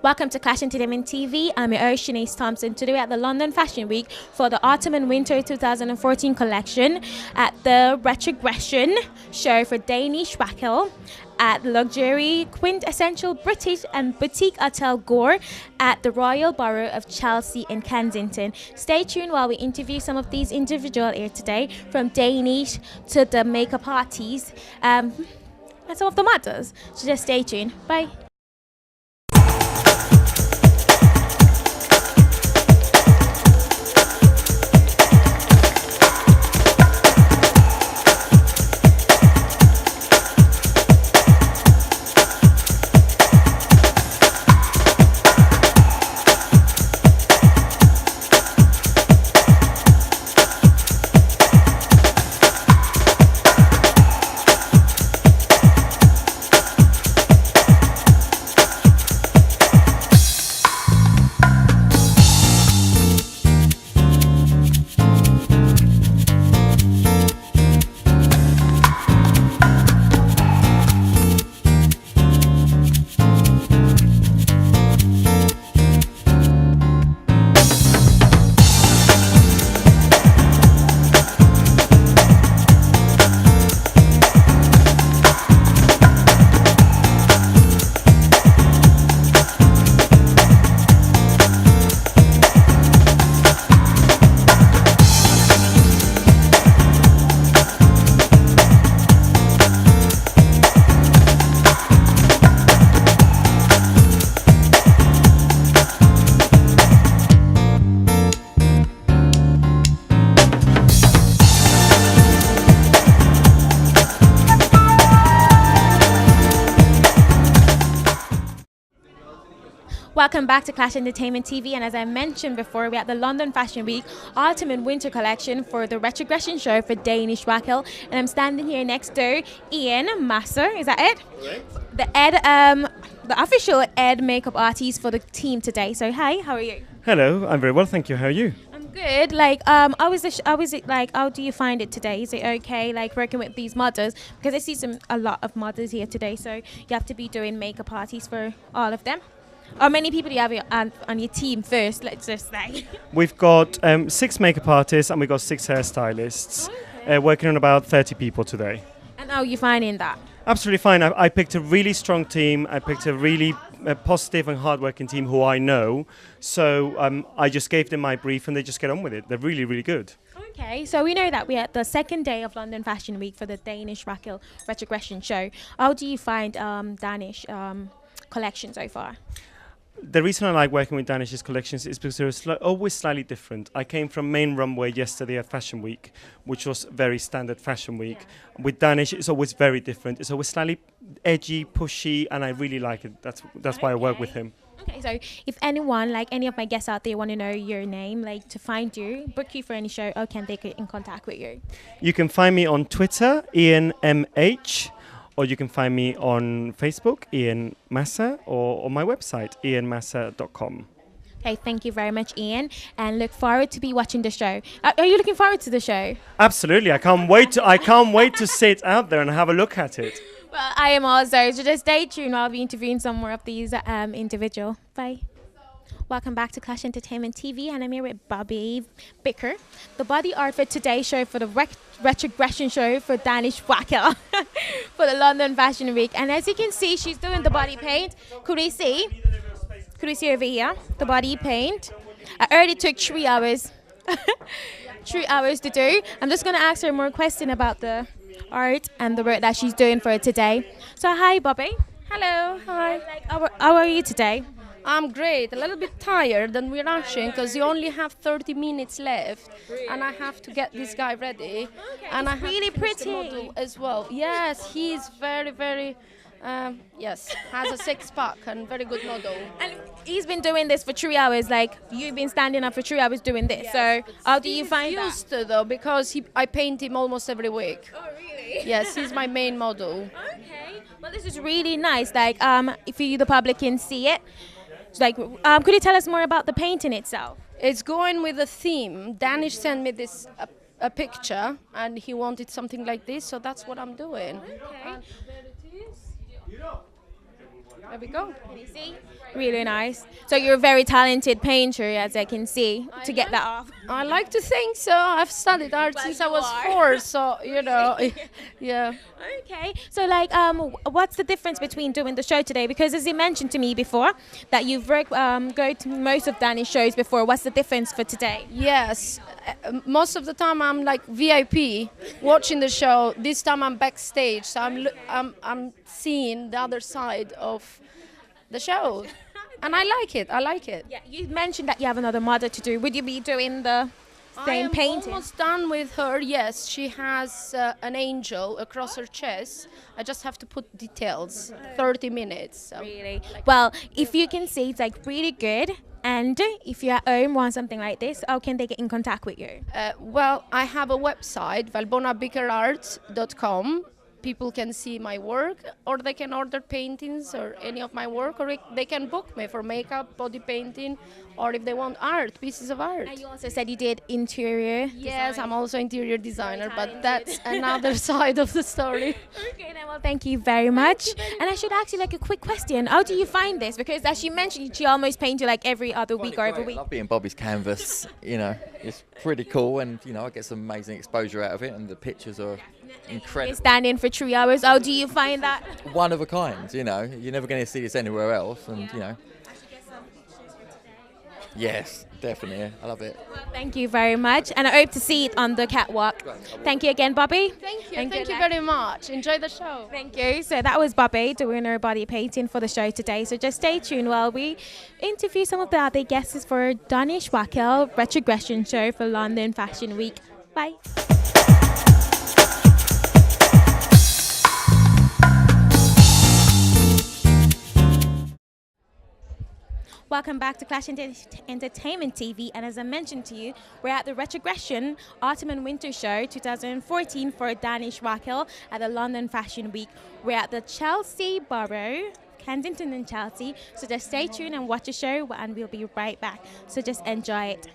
Welcome to Klash Entertainment TV. I'm your host, Chanise Thompson. Today we're at the London Fashion Week for the Autumn and Winter 2014 collection at the Retrogression show for Danish Wakeel at the luxury quintessential British and boutique hotel Gore at the Royal Borough of Chelsea in Kensington. Stay tuned while we interview some of these individuals here today, from Danish to the makeup artists and some of the models. So just stay tuned. Bye. Welcome back to Klash Entertainment TV, and as I mentioned before, we're at the London Fashion Week Autumn and Winter collection for the Retrogression show for Danish Wakeel, and I'm standing here next to Ian Masser. Is that it? Correct. The official Ed makeup artist for the team today. So hi, how are you? Hello, I'm very well, thank you. How are you? I'm good. How do you find it today? Is it okay, like working with these models? Because I see a lot of models here today, so you have to be doing makeup artists for all of them. How many people do you have on your team first? Let's just say. We've got 6 makeup artists and we've got 6 hairstylists. Okay. Working on about 30 people today. And how are you finding that? Absolutely fine. I picked a really strong team. I picked a really positive and hardworking team who I know. So I just gave them my brief and they just get on with it. They're really, really good. Okay, so we know that we're at the second day of London Fashion Week for the Danish Wakeel Retrogression show. How do you find Danish collection so far? The reason I like working with Danish's collections is because they're always slightly different. I came from main runway yesterday at Fashion Week, which was very standard Fashion Week. Yeah. With Danish, it's always very different. It's always slightly edgy, pushy, and I really like it. That's why I work with him. Okay, so if anyone, like any of my guests out there, want to know your name, like to find you, book you for any show, how can they get in contact with you? You can find me on Twitter, IanMH. Or you can find me on Facebook, Ian Masser, or on my website, ianmasser.com. Okay, thank you very much, Ian, and look forward to be watching the show. Are you looking forward to the show? Absolutely, I can't wait to sit out there and have a look at it. Well, I am also, so just stay tuned. I'll be interviewing some more of these individuals. Bye. Welcome back to Klash Entertainment TV, and I'm here with Bobby Bicker, the body outfit today show for the Retrogression show for Danish Wakeel for the London Fashion Week. And as you can see, she's doing the body paint. Could we see over here the body paint? I already took 3 hours, 3 hours to do. I'm just gonna ask her more questions about the art and the work that she's doing for today. So hi, Bobby. Hello. Hi. How are you today? I'm great. A little bit tired and we're rushing because you only have 30 minutes left, and I have to get this guy ready. Okay, and I have really to finish the pretty model as well. Yes, he's very, very. Yes, has a 6-pack and very good model. And he's been doing this for 3 hours. Like you've been standing up for 3 hours doing this. Yes. So how do you find that? He's used to though, because I paint him almost every week. Oh really? Yes, he's my main model. Okay. Well, this is really nice. Like if you the public can see it. Like, could you tell us more about the painting itself? It's going with the theme. Danish sent me this a picture, and he wanted something like this, so that's what I'm doing. Okay. There we go. Can you see? Really nice. So you're a very talented painter, as I can see, to get that off. I like to think so. I've studied art since I was 4, so yeah. Okay. So what's the difference between doing the show today? Because as you mentioned to me before, that you've go to most of Danish shows before. What's the difference for today? Yes, most of the time I'm like VIP watching the show. This time I'm backstage, so I'm seeing the other side of the show, and I like it. Yeah, you mentioned that you have another model to do. Would you be doing the same painting? I'm almost done with her. Yes, she has an angel across her chest. I just have to put details. 30 minutes. So. Really? Well, if you can see, it's like really good. And if you at home want something like this, how can they get in contact with you? Well, I have a website, valbonabikerart.com. People can see my work, or they can order paintings or any of my work, or they can book me for makeup, body painting, or if they want art, pieces of art. And you also said you did interior Yes, design. I'm also interior designer, but that's another side of the story. Okay, then, well, thank you very much. And I should ask you like a quick question. How do you find this? Because as you mentioned, she almost paints you like every other week or every week. I love being Bobby's canvas. It's pretty cool, and I get some amazing exposure out of it, and the pictures are You're incredible. standing for 3 hours. How do you find that? One of a kind. You're never going to see this anywhere else, and Yes, definitely. Yeah, I love it. Well, thank you very much, and I hope to see it on the catwalk. Thank you again, Bobby. Thank you very much. Enjoy the show. Thank you. So that was Bobby doing her body painting for the show today. So just stay tuned while we interview some of the other guests for Danish Wakeel Retrogression show for London Fashion Week. Bye. Welcome back to Klash Entertainment TV, and as I mentioned to you, we're at the Retrogression Autumn and Winter Show 2014 for Danish Wakeel at the London Fashion Week. We're at the Chelsea Borough, Kensington and Chelsea, so just stay tuned and watch the show, and we'll be right back. So just enjoy it.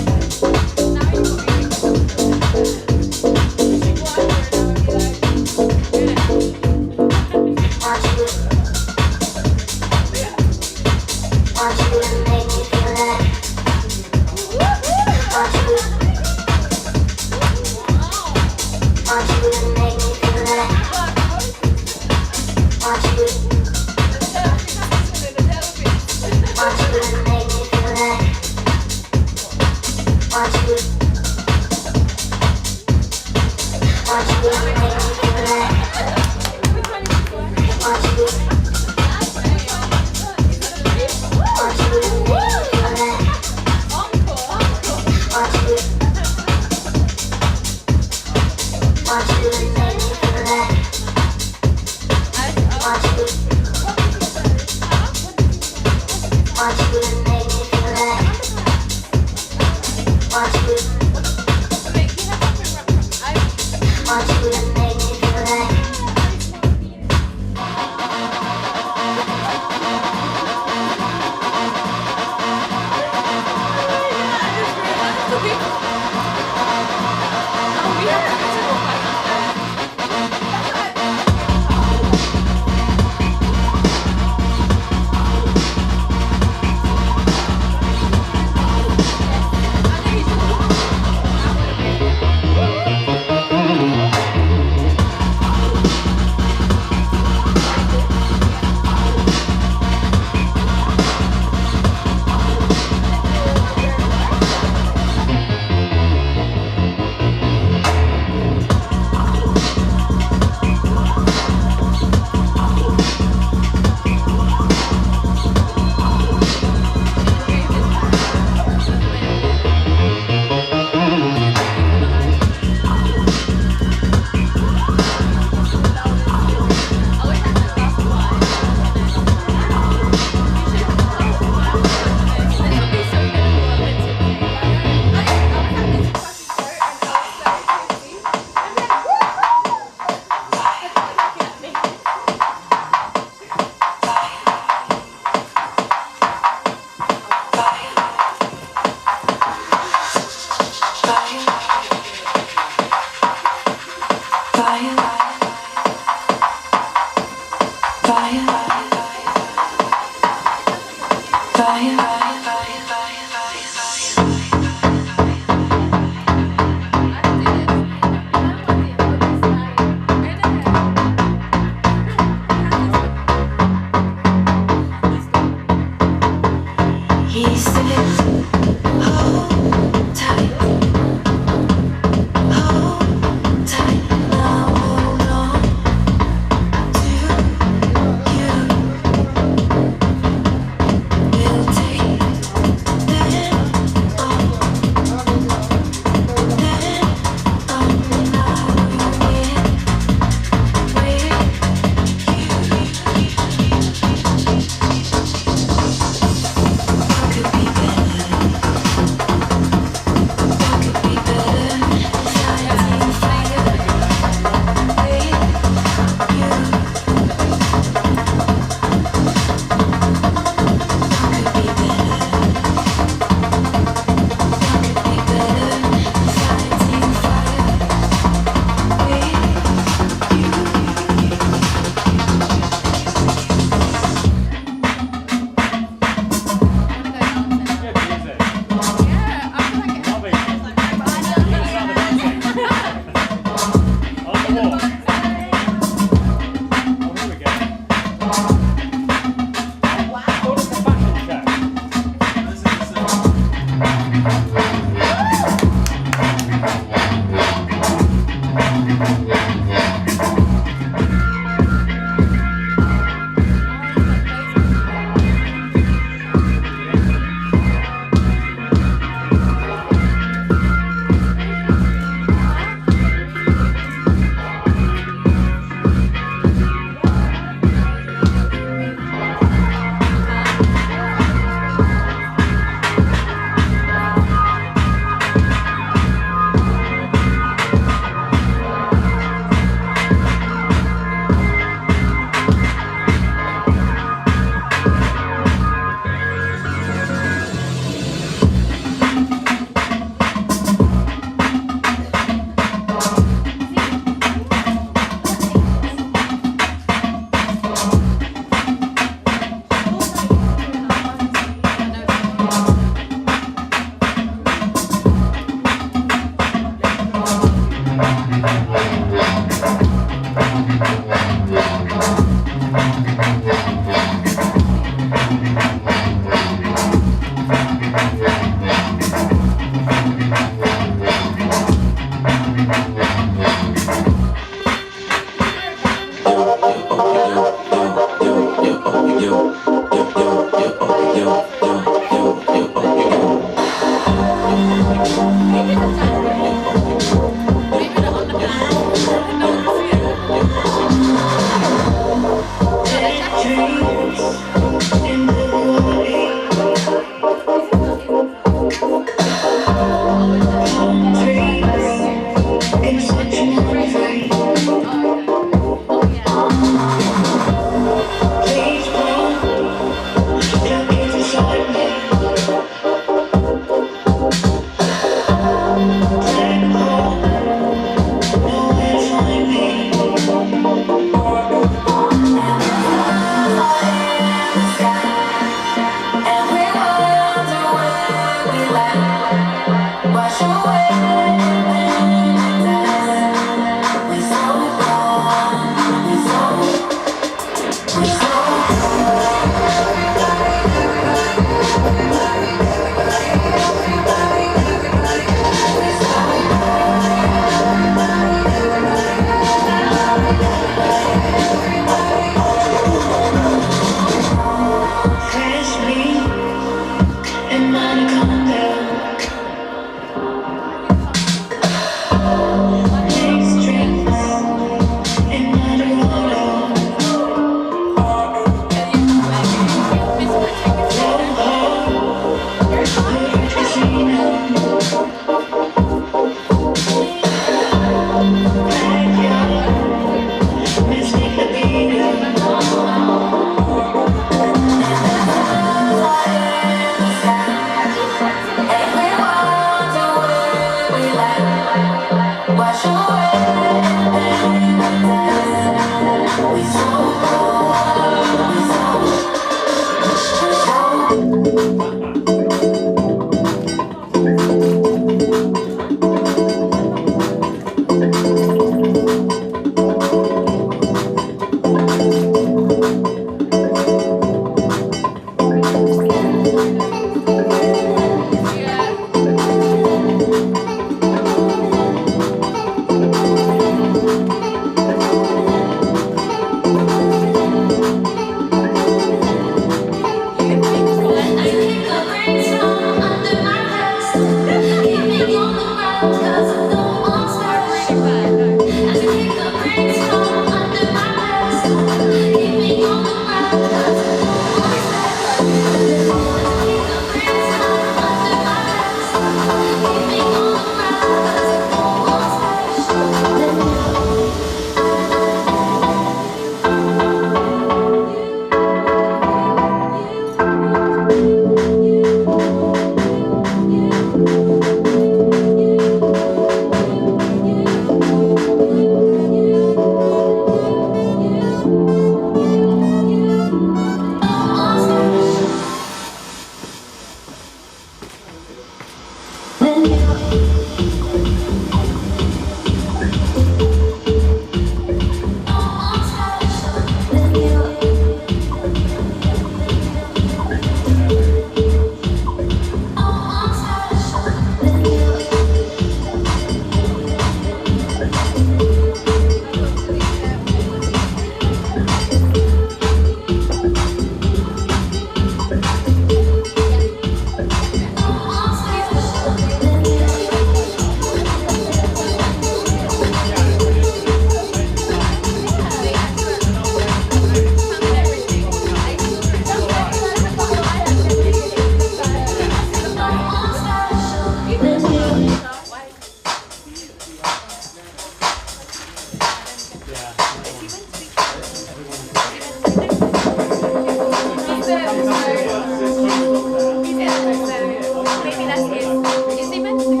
maybe that's it. Is it meant to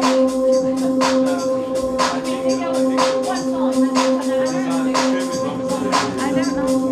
I don't know.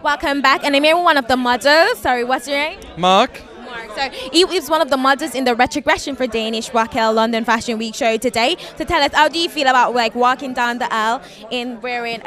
Welcome back, and I'm here with one of the models. Sorry, what's your name? Mark. Mark. So he is one of the models in the retrogression for Danish Wakeel London Fashion Week show today. To tell us, how do you feel about like walking down the aisle in wearing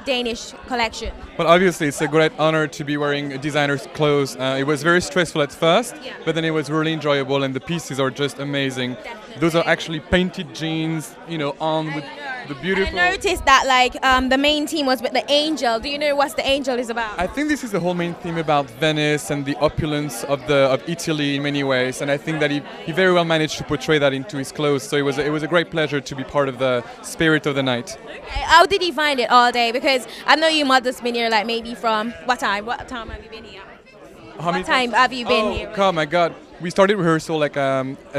Danish collection? Well, obviously, it's a great honor to be wearing designer's clothes. It was very stressful at first, but then it was really enjoyable, and the pieces are just amazing. Definitely. Those are actually painted jeans, on with the beautiful. I noticed that the main theme was with the angel. Do you know what the angel is about? I think this is the whole main theme about Venice and the opulence of Italy in many ways, and I think that he very well managed to portray that into his clothes. So it was a great pleasure to be part of the spirit of the night. Okay. How did you find it all day? Because I know you models been here like maybe from what time? What time have you been here? What time have you been here? Oh my God! We started rehearsal at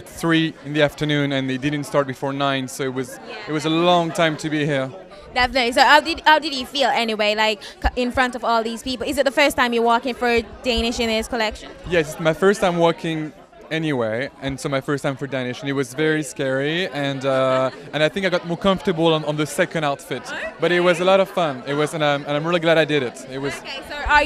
3 in the afternoon, and they didn't start before 9. So it was a long time to be here. Definitely. So how did you feel anyway, like in front of all these people? Is it the first time you're walking for Danish in his collection? Yes, it's my first time walking anyway, and so my first time for Danish, and it was very scary, and I think I got more comfortable on the second outfit. Okay. But it was a lot of fun. It was, and I'm really glad I did it. It was. Okay, so are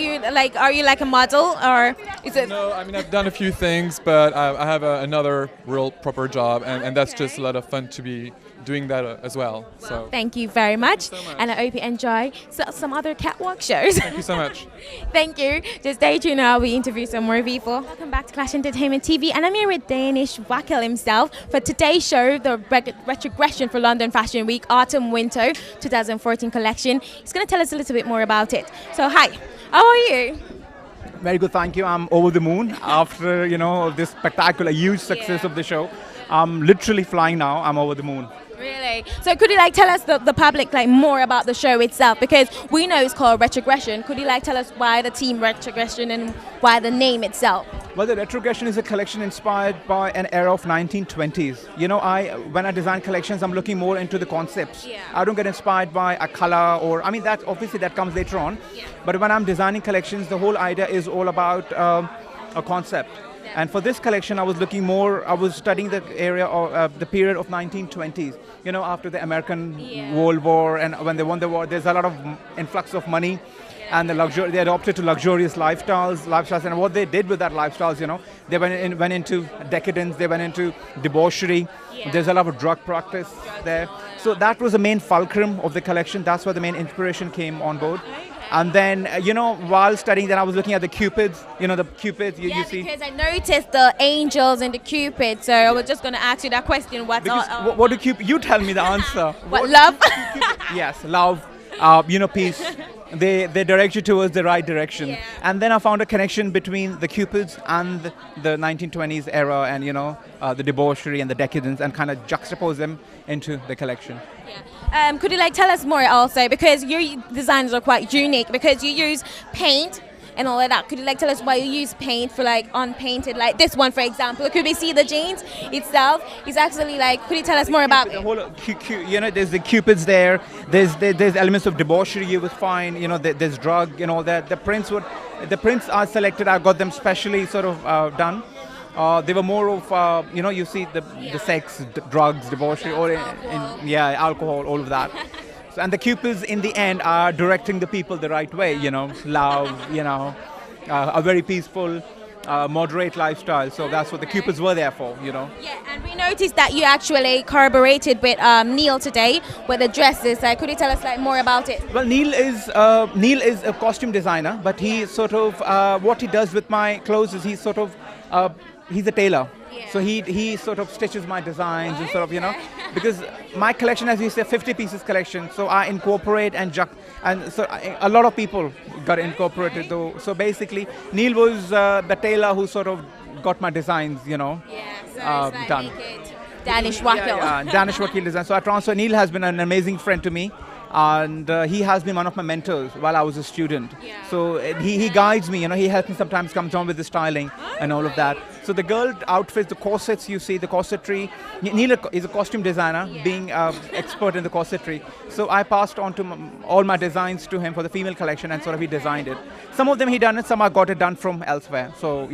you like a model, or is it? No, I mean I've done a few things, but I have another real proper job, and that's just a lot of fun to be doing that as well. So thank you very much, and I hope you enjoy some other catwalk shows. Thank you so much. Thank you. Just stay tuned now. We interview some more people. Welcome back to Klash Entertainment TV, and I'm here with Danish Wakeel himself for today's show, the retrogression for London Fashion Week Autumn Winter 2014 collection. He's going to tell us a little bit more about it. So hi, how are you? Very good, thank you. I'm over the moon after this spectacular, huge success of the show. I'm literally flying now. I'm over the moon. Really? So could you tell us the public more about the show itself, because we know it's called Retrogression. Could you tell us why the team Retrogression and why the name itself? Well, the Retrogression is a collection inspired by an era of 1920s. When I design collections, I'm looking more into the concepts. Yeah. I don't get inspired by a color that obviously that comes later on. Yeah. But when I'm designing collections, the whole idea is all about a concept. And for this collection, I was studying the area of the period of 1920s, after the American World War, and when they won the war, there's a lot of influx of money, and they adopted to luxurious lifestyles, and what they did with that lifestyles, they went into decadence, they went into debauchery, there's a lot of drug practice there. So that was the main fulcrum of the collection, that's where the main inspiration came on board. And then, while studying, then I was looking at the cupids, the cupids you see. Because I noticed the angels and the cupids, so I was just going to ask you that question. What do cupids? You tell me the answer. What love? Yes, love, peace. They direct you towards the right direction. Yeah. And then I found a connection between the cupids and the 1920s era and, the debauchery and the decadence, and kind of juxtapose them into the collection. Yeah. Could you tell us more also, because your designs are quite unique, because you use paint and all of that. Could you tell us why you use paint for unpainted, like this one for example? Could we see the jeans itself? It's actually could you tell us more about it? The whole, there's the cupids there. There's elements of debauchery you will find. There's drug. The prints are selected. I got them specially sort of done. They were more of you see the sex, drugs, debauchery, or alcohol, all of that. And the cupids in the end are directing the people the right way, love, a very peaceful, moderate lifestyle. So that's what the cupids were there for, Yeah, and we noticed that you actually collaborated with Neil today with the dresses. Could you tell us more about it? Well, Neil is a costume designer, but he sort of, what he does with my clothes is he's a tailor. Yeah. So he sort of stitches my designs and sort of, because my collection, as you say, 50 pieces collection. So I incorporate and so a lot of people got incorporated though. So basically, Neil was the tailor who sort of got my designs, so it's done. Danish Wakeel. Danish Wakeel design. So I transfer. Neil has been an amazing friend to me. And he has been one of my mentors while I was a student. Yeah. So he guides me, he helps me sometimes, comes on with the styling and all of that. So the girl outfits, the corsets you see, the corsetry. Neil is a costume designer, being expert in the corsetry. So I passed on to all my designs to him for the female collection, and sort of he designed it. Some of them he done it, some I got it done from elsewhere. So,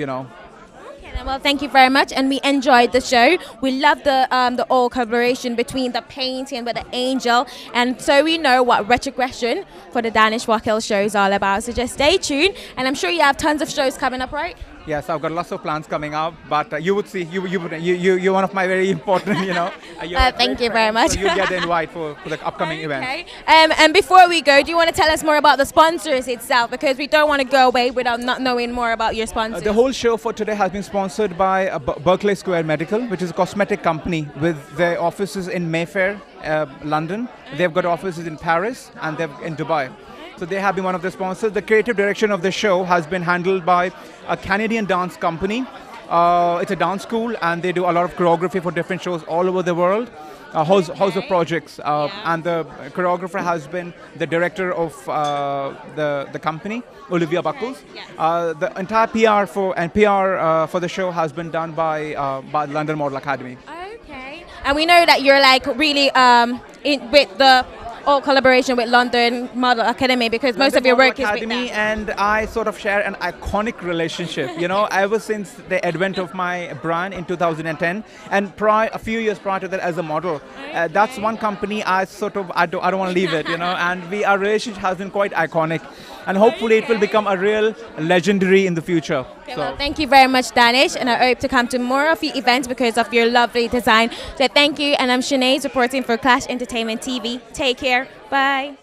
Well, thank you very much, and we enjoyed the show. We love the all collaboration between the painting with the angel, and so we know what retrogression for the Danish Wakeel show is all about. So just stay tuned, and I'm sure you have tons of shows coming up, right? Yes, I've got lots of plans coming up, but you would see, you're one of my very important, Thank you very much. So you'll get the invite for the upcoming event. Okay. And before we go, do you want to tell us more about the sponsors itself? Because we don't want to go away without not knowing more about your sponsors. The whole show for today has been sponsored by Berkeley Square Medical, which is a cosmetic company with their offices in Mayfair, London. They've got offices in Paris and they've in Dubai. So they have been one of the sponsors. The creative direction of the show has been handled by a Canadian dance company. It's a dance school and they do a lot of choreography for different shows all over the world. House of Projects. And the choreographer has been the director of the company, Olivia Buckles. The entire PR for the show has been done by London Model Academy. Okay. And we know that you're like really with the collaboration with London Model Academy because most of your work is with them. And I sort of share an iconic relationship, ever since the advent of my brand in 2010 and a few years prior to that as a model. That's one company I don't want to leave it, and our relationship has been quite iconic and hopefully it will become a real legendary in the future. Okay, well, thank you very much, Danish, and I hope to come to more of your events because of your lovely design. So thank you, and I'm Chanise reporting for Klash Entertainment TV. Take care. Bye.